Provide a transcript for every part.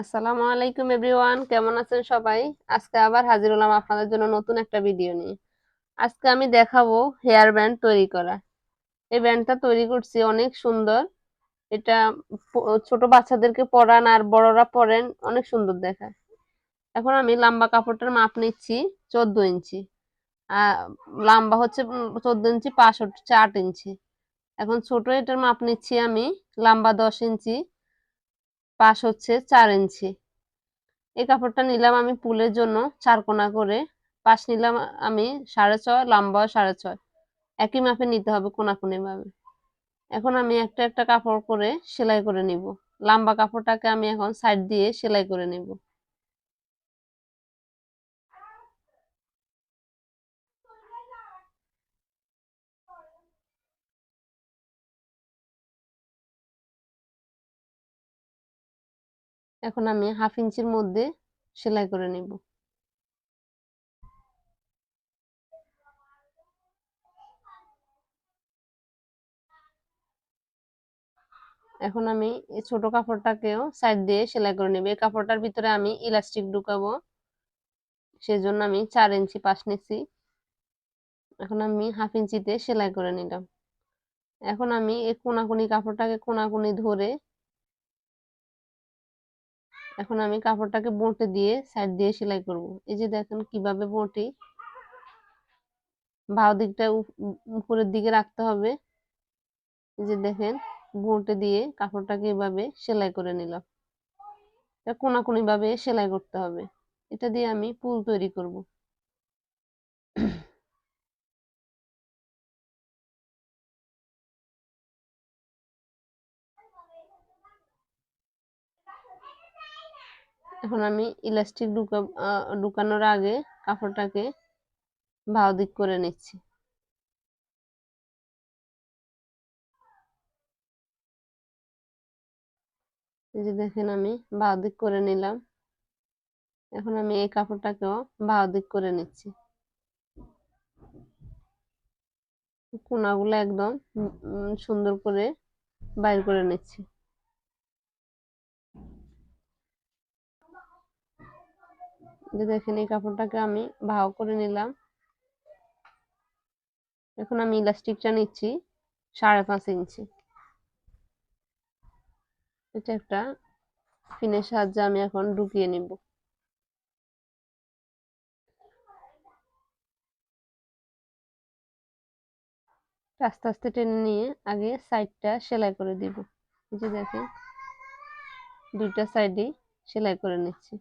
আসসালামু আলাইকুম এভরিওয়ান, কেমন আছেন সবাই? আজকে আবার হাজির হলাম আপনাদের জন্য নতুন একটা ভিডিও নিয়ে। আজকে আমি দেখাবো হেয়ার ব্যান্ড তৈরি করা। এই ব্যান্ডটা তৈরি করছি, অনেক সুন্দর। এটা ছোট বাচ্চাদেরকে পরান আর বড়রা পরেন, অনেক সুন্দর দেখায়। এখন আমি লম্বা কাপড়টার মাপ নিচ্ছি 14 ইঞ্চি। আহ লম্বা হচ্ছে 14 ইঞ্চি, পাশ হচ্ছে 8 ইঞ্চি। এখন ছোট এটার মাপ নিচ্ছি আমি, লম্বা 10 ইঞ্চি, পাশ হচ্ছে 4 ইঞ্চি। এই কাপড়টা নিলাম আমি পুলের জন্য 4 কোনা করে। পাশ নিলাম আমি 6.5, লম্বা 6.5। একই মাপে নিতে হবে কোনাকুনি ভাবে। এখন আমি একটা একটা কাপড় করে সেলাই করে নিব। লম্বা কাপড়টাকে আমি এখন সাইড দিয়ে সেলাই করে নিব। এখন আমি 1/2 ইঞ্চির মধ্যে সেলাই করে নিব। এখন আমি এই ছোট কাপড়টাকেও সাইড দিয়ে সেলাই করে নিব। এই কাপড়টার ভিতরে আমি ইলাস্টিক ঢুকাবো, সেজন্য আমি 4 ইঞ্চি পাশ নিছি। এখন আমি 1/2 ইঞ্চিতে সেলাই করে নিলাম। এখন আমি এই কোনাকুনি কাপড়টাকে কোনাকুনি ধরে এখন আমি কাপড়টাকে বঁটে দিয়ে সাইড দিয়ে সেলাই করব। এই যে দেখেন কিভাবে বঁটি, বাঁ দিকটা উপরের দিকে রাখতে হবে। এই যে দেখেন, বঁটে দিয়ে কাপড়টাকে এভাবে সেলাই করে নিলাম। এটা কোনাকুনি ভাবে সেলাই করতে হবে। এটা দিয়ে আমি পুল তৈরি করব। এখন আমি ইলাস্টিক ঢুকানোর আগে কাপড়টাকে বাঁ দিক করে নিচ্ছি। এই যে দেখেন আমি বাঁ দিক করে নিলাম। এখন আমি এই কাপড়টাকেও বাঁ দিক করে নিচ্ছি। কোনাগুলো একদম সুন্দর করে বাইর করে নিচ্ছি। যে দেখেন এই কাপড়টাকে আমি ভাগ করে নিলাম। এখন আমি ইলাস্টিকটা নিচ্ছি 5.5 ইঞ্চি। এটা একটা পিনের সাহায্যে আমি এখন ঢুকিয়ে নিব। আস্তে আস্তে টেনে নিয়ে আগে সাইডটা সেলাই করে দিব। এই যে দেখেন দুইটা সাইডেই সেলাই করে নিচ্ছি।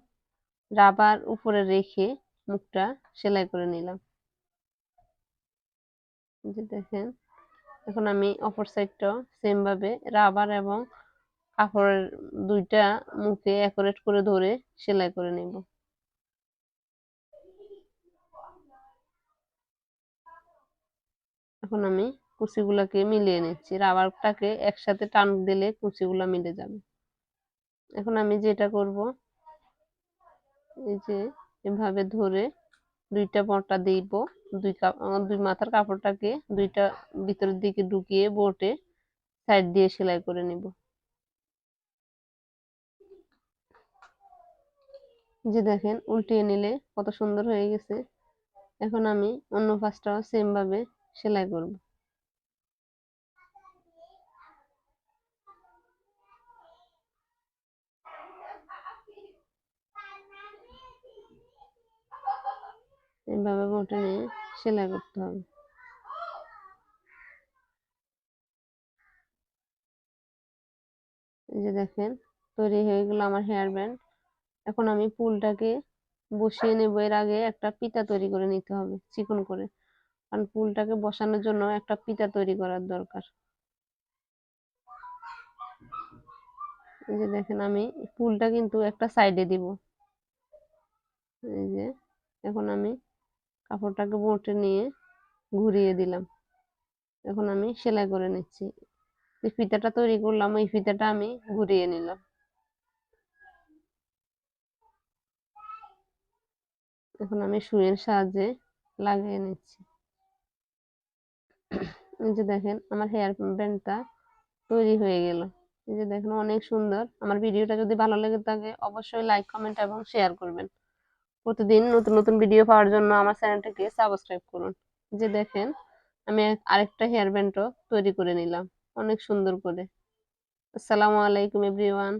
রাবার উপরে রেখে মুখটা সেলাই করে নিলাম। এই যে দেখেন, এখন আমি অপর সাইডটাও সেম ভাবে রাবার এবং কাপড়ের দুইটা মুখে অ্যাকুরেট করে ধরে সেলাই করে নিব। এখন আমি কুচিগুলাকে মিলিয়ে নিচ্ছি। রাবারটাকে একসাথে টান দিলে কুচিগুলা মিলে যাবে। এখন আমি যেটা করব, এই যে এভাবে ধরে দুইটা বটা দিব। দুই মাথার কাপড়টাকে দুইটা ভিতরের দিকে ঢুকিয়ে বটে সাইড দিয়ে সেলাই করে নিব। যে দেখেন উল্টিয়ে নিলে কত সুন্দর হয়ে গেছে। এখন আমি অন্য পাশটাও সেম ভাবে সেলাই করব। এইভাবে বটে নিয়ে সেলাই করতে হবে। এই যে দেখেন তৈরি হয়ে গেল আমার হেয়ার ব্যান্ড। এখন আমি পুলটাকে বসিয়ে নেব। এর আগে একটা পিতা তৈরি করে নিতে হবে চিকন করে, কারণ পুলটাকে বসানোর জন্য একটা পিতা তৈরি করার দরকার। এই যে দেখেন আমি পুলটা কিন্তু একটা সাইডে দিব। এই যে এখন আমি কাপড়টাকে বটে নিয়ে ঘুরিয়ে দিলাম। এখন আমি সেলাই করে নিচ্ছি। যে ফিতাটা তৈরি করলাম ওই ফিতাটা আমি ঘুরিয়ে নিলাম। এখন আমি সুইয়ের সাহায্যে লাগিয়ে নিচ্ছি। এই যে দেখেন আমার হেয়ার ব্যান্ডটা তৈরি হয়ে গেল। এই যে দেখেন অনেক সুন্দর। আমার ভিডিওটা যদি ভালো লেগে থাকে অবশ্যই লাইক, কমেন্ট এবং শেয়ার করবেন। প্রতিদিন নতুন নতুন ভিডিও পাওয়ার জন্য আমার চ্যানেলটাকে সাবস্ক্রাইব করুন। যে দেখেন আমি আরেকটা হেয়ার ব্যান্ডও তৈরি করে নিলাম অনেক সুন্দর করে। আসসালামু আলাইকুম এভরিওয়ান।